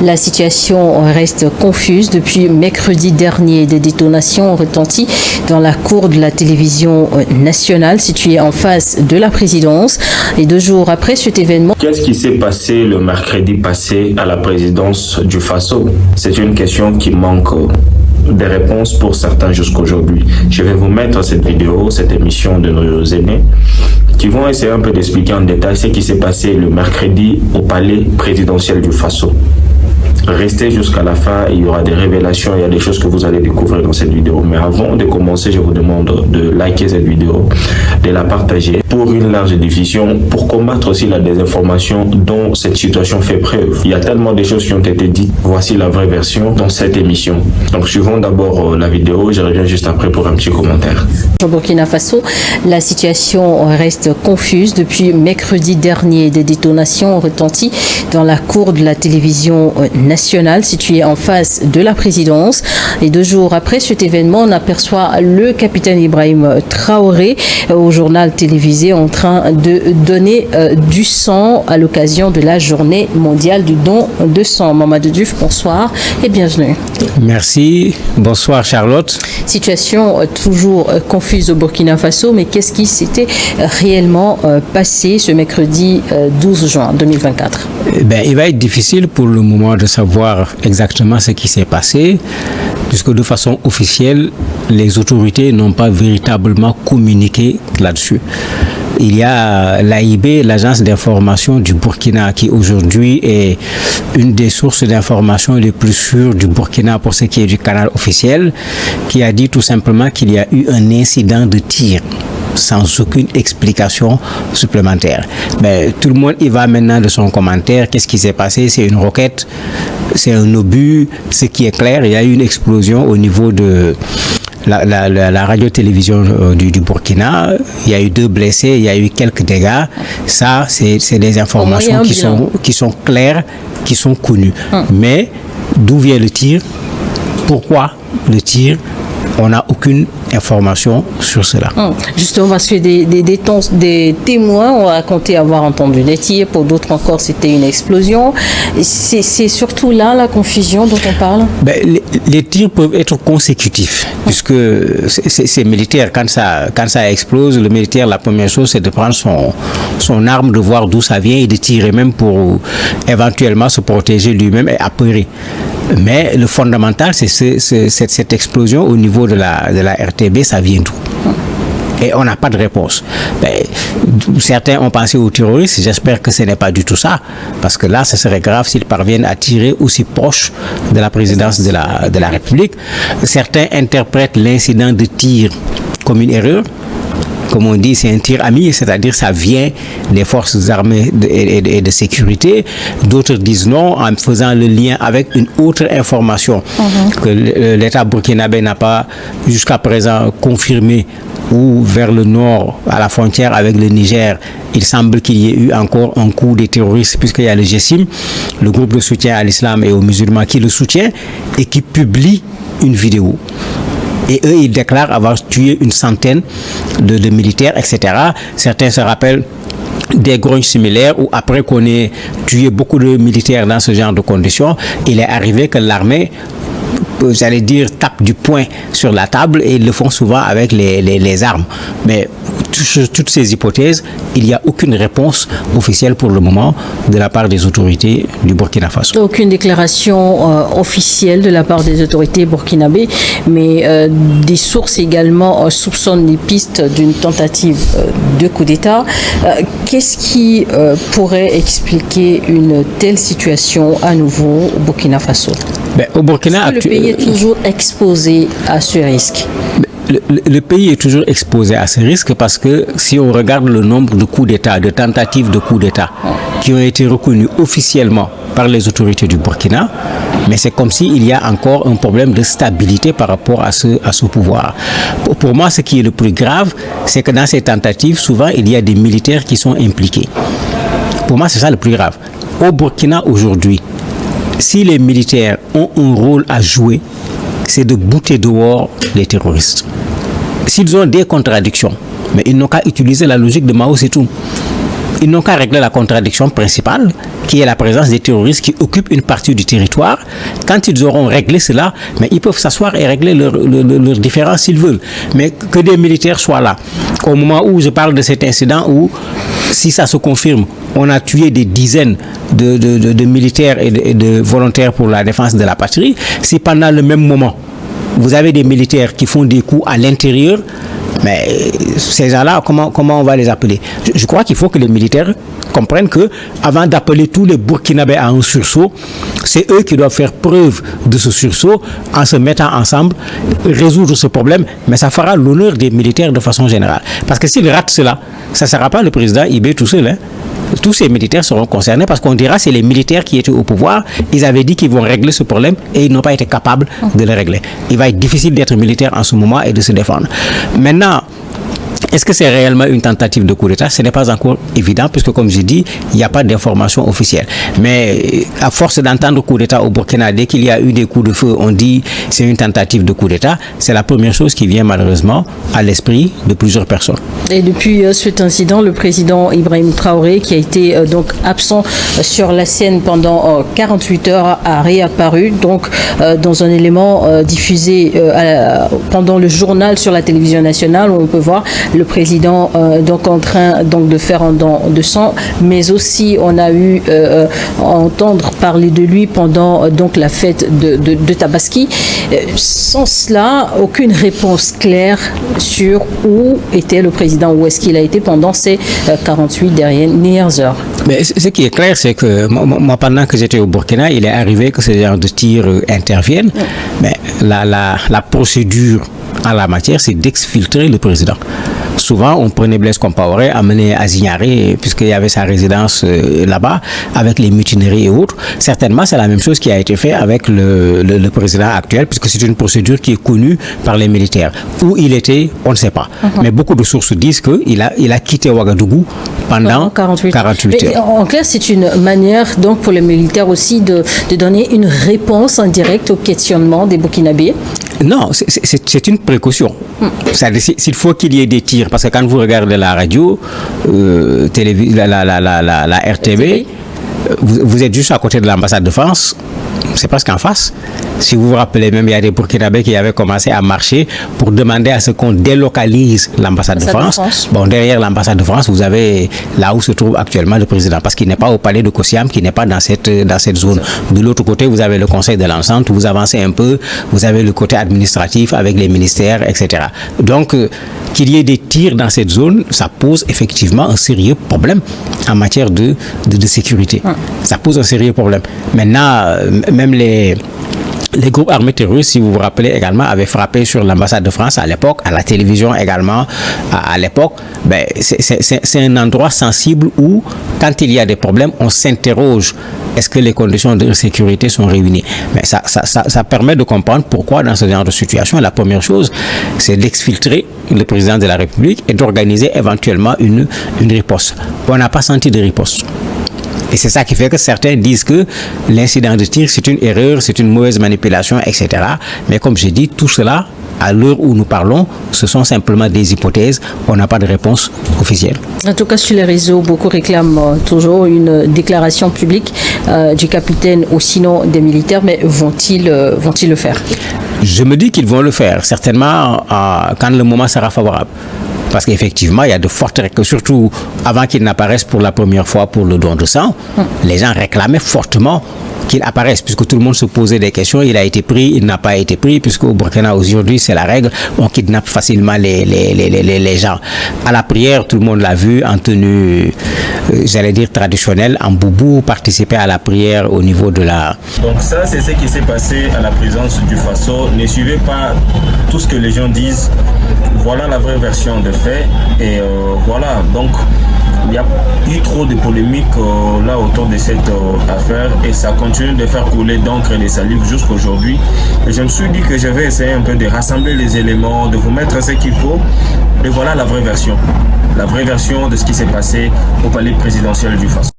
La situation reste confuse. Depuis mercredi dernier, des détonations ont retenti dans la cour de la télévision nationale située en face de la présidence. Et 2 jours après cet événement... Qu'est-ce qui s'est passé le mercredi passé à la présidence du Faso? C'est une question qui manque des réponses pour certains jusqu'aujourd'hui. Je vais vous mettre cette vidéo, cette émission de nos aînés qui vont essayer un peu d'expliquer en détail ce qui s'est passé le mercredi au palais présidentiel du Faso. Restez jusqu'à la fin, il y aura des révélations, il y a des choses que vous allez découvrir dans cette vidéo. Mais avant de commencer, je vous demande de liker cette vidéo, de la partager pour une large diffusion, pour combattre aussi la désinformation dont cette situation fait preuve. Il y a tellement de choses qui ont été dites. Voici la vraie version dans cette émission. Donc suivons d'abord la vidéo, je reviens juste après pour un petit commentaire. Au Burkina Faso, la situation reste confuse. Depuis mercredi dernier, des détonations ont retenti dans la cour de la télévision nationale située en face de la présidence. Et 2 jours après cet événement, on aperçoit le capitaine Ibrahim Traoré au journal télévisé en train de donner du sang à l'occasion de la journée mondiale du don de sang. Mamadou Diouf, bonsoir et bienvenue. Merci, bonsoir Charlotte. Situation toujours confuse au Burkina Faso, mais qu'est-ce qui s'était réellement passé ce mercredi 12 juin 2024? Il va être difficile pour le moment de savoir exactement ce qui s'est passé, puisque de façon officielle, les autorités n'ont pas véritablement communiqué là-dessus. Il y a l'AIB, l'agence d'information du Burkina, qui aujourd'hui est une des sources d'information les plus sûres du Burkina pour ce qui est du canal officiel, qui a dit tout simplement qu'il y a eu un incident de tir sans aucune explication supplémentaire. Mais tout le monde y va maintenant de son commentaire. Qu'est-ce qui s'est passé? C'est une roquette, c'est un obus. Ce qui est clair, il y a eu une explosion au niveau de la radio-télévision du Burkina. Il y a eu 2 blessés, il y a eu quelques dégâts. Ça, c'est des informations qui sont claires, qui sont connues. Mais d'où vient le tir? Pourquoi le tir? On n'a aucune information sur cela. Justement, parce que des témoins ont raconté avoir entendu des tirs, pour d'autres encore c'était une explosion. C'est surtout là la confusion dont on parle? Les tirs peuvent être consécutifs, puisque c'est militaire. Quand ça explose, le militaire, la première chose, c'est de prendre son arme, de voir d'où ça vient et de tirer, même pour éventuellement se protéger lui-même et apeurer. Mais le fondamental, c'est cette explosion au niveau de la RTB, ça vient d'où? Et on n'a pas de réponse. Certains ont pensé aux terroristes, j'espère que ce n'est pas du tout ça, parce que là, ce serait grave s'ils parviennent à tirer aussi proche de la présidence de la République. Certains interprètent l'incident de tir comme une erreur. Comme on dit, c'est un tir ami, c'est-à-dire ça vient des forces armées et de sécurité. D'autres disent non, en faisant le lien avec une autre information que l'État burkinabé n'a pas jusqu'à présent confirmé, ou vers le nord, à la frontière avec le Niger, il semble qu'il y ait eu encore un coup des terroristes, puisqu'il y a le GESIM, le groupe de soutien à l'islam et aux musulmans, qui le soutient et qui publie une vidéo. Et eux, ils déclarent avoir tué une centaine de militaires, etc. Certains se rappellent des grognes similaires où après qu'on ait tué beaucoup de militaires dans ce genre de conditions, il est arrivé que l'armée, j'allais dire, tape du poing sur la table, et ils le font souvent avec les armes. Mais toutes ces hypothèses, il n'y a aucune réponse officielle pour le moment de la part des autorités du Burkina Faso. Aucune déclaration officielle de la part des autorités burkinabées, mais des sources également soupçonnent des pistes d'une tentative de coup d'État. Qu'est-ce qui pourrait expliquer une telle situation à nouveau au Burkina Faso? Au Burkina, le pays est toujours exposé à ce risque? Le pays est toujours exposé à ce risque parce que si on regarde le nombre de coups d'État, de tentatives de coups d'État qui ont été reconnus officiellement par les autorités du Burkina, mais c'est comme s'il y a encore un problème de stabilité par rapport à ce pouvoir. Pour moi, ce qui est le plus grave, c'est que dans ces tentatives, souvent, il y a des militaires qui sont impliqués. Pour moi, c'est ça le plus grave. Au Burkina, aujourd'hui, si les militaires ont un rôle à jouer, c'est de bouter dehors les terroristes. S'ils ont des contradictions, mais ils n'ont qu'à utiliser la logique de Mao Zedong. ils n'ont qu'à régler la contradiction principale, qui est la présence des terroristes qui occupent une partie du territoire. Quand ils auront réglé cela, mais ils peuvent s'asseoir et régler leurs différends s'ils veulent. Mais que des militaires soient là. Au moment où je parle de cet incident, où, si ça se confirme, on a tué des dizaines de militaires et de volontaires pour la défense de la patrie, si pendant le même moment, vous avez des militaires qui font des coups à l'intérieur, mais ces gens-là, comment on va les appeler? Je crois qu'il faut que les militaires comprennent que, avant d'appeler tous les Burkinabés à un sursaut, c'est eux qui doivent faire preuve de ce sursaut en se mettant ensemble, résoudre ce problème, mais ça fera l'honneur des militaires de façon générale. Parce que s'ils ratent cela, ça ne sera pas le président Ibé tout seul, hein. Tous ces militaires seront concernés parce qu'on dira que c'est les militaires qui étaient au pouvoir. Ils avaient dit qu'ils vont régler ce problème et ils n'ont pas été capables de le régler. Il va être difficile d'être militaire en ce moment et de se défendre. Maintenant, est-ce que c'est réellement une tentative de coup d'État? Ce n'est pas encore évident puisque, comme j'ai dit, il n'y a pas d'information officielle. Mais à force d'entendre coup d'État au Burkina, dès qu'il y a eu des coups de feu, on dit c'est une tentative de coup d'État. C'est la première chose qui vient malheureusement à l'esprit de plusieurs personnes. Et depuis cet incident, le président Ibrahim Traoré, qui a été donc absent sur la scène pendant 48 heures, a réapparu donc dans un élément diffusé pendant le journal sur la télévision nationale, où on peut voir le président donc en train donc de faire un don de sang, mais aussi on a eu à entendre parler de lui pendant donc la fête de Tabaski. Sans cela, aucune réponse claire sur où était le président, où est-ce qu'il a été pendant ces 48 dernières heures. Mais ce qui est clair, c'est que moi, pendant que j'étais au Burkina, il est arrivé que ce genre de tirs interviennent, mais la procédure en la matière, c'est d'exfiltrer le président. Souvent, on prenait Blaise Compaoré, amené à Zignaré, puisqu'il y avait sa résidence là-bas, avec les mutineries et autres. Certainement, c'est la même chose qui a été fait avec le président actuel, puisque c'est une procédure qui est connue par les militaires. Où il était, on ne sait pas. Mais beaucoup de sources disent qu'il a quitté Ouagadougou pendant 48 heures. En clair, c'est une manière donc pour les militaires aussi de donner une réponse indirecte au questionnement des Burkinabés. Non, c'est une précaution. S'il faut qu'il y ait des tirs, parce que quand vous regardez la radio, la RTV, vous êtes juste à côté de l'ambassade de France, c'est presque en face. Si vous vous rappelez, même il y a des Burkinabés qui avaient commencé à marcher pour demander à ce qu'on délocalise l'ambassade de France. Bon, derrière l'ambassade de France, vous avez là où se trouve actuellement le président, parce qu'il n'est pas au palais de Kossiam, qui n'est pas dans cette zone. De l'autre côté, vous avez le conseil de l'enceinte, vous avancez un peu, vous avez le côté administratif avec les ministères, etc. Donc, qu'il y ait des tirs dans cette zone, ça pose effectivement un sérieux problème en matière de sécurité. Ça pose un sérieux problème. Maintenant, même les groupes armés terroristes, si vous vous rappelez également, avaient frappé sur l'ambassade de France à l'époque, à la télévision également à l'époque. Ben, c'est un endroit sensible où, quand il y a des problèmes, on s'interroge. Est-ce que les conditions de sécurité sont réunies? Mais ça permet de comprendre pourquoi, dans ce genre de situation, la première chose, c'est d'exfiltrer le président de la République et d'organiser éventuellement une riposte. On n'a pas senti de riposte. Et c'est ça qui fait que certains disent que l'incident de tir, c'est une erreur, c'est une mauvaise manipulation, etc. Mais comme j'ai dit, tout cela, à l'heure où nous parlons, ce sont simplement des hypothèses. On n'a pas de réponse officielle. En tout cas, sur les réseaux, beaucoup réclament toujours une déclaration publique du capitaine ou sinon des militaires. Mais vont-ils le faire? Je me dis qu'ils vont le faire, certainement quand le moment sera favorable. Parce qu'effectivement, il y a de fortes réclamations, surtout avant qu'il n'apparaisse pour la première fois pour le don de sang. Les gens réclamaient fortement qu'il apparaisse, puisque tout le monde se posait des questions. Il a été pris, il n'a pas été pris, puisque au Burkina aujourd'hui, c'est la règle. On kidnappe facilement les gens. À la prière, tout le monde l'a vu en tenue, j'allais dire traditionnelle, en boubou, participer à la prière au niveau de la... Donc ça, c'est ce qui s'est passé à la présidence du Faso. Ne suivez pas tout ce que les gens disent. Voilà la vraie version des faits. Et voilà, donc... Il y a eu trop de polémiques là autour de cette affaire et ça continue de faire couler d'encre et de salive jusqu'à aujourd'hui. Et je me suis dit que je vais essayer un peu de rassembler les éléments, de vous mettre ce qu'il faut. Et voilà la vraie version de ce qui s'est passé au palais présidentiel du Faso.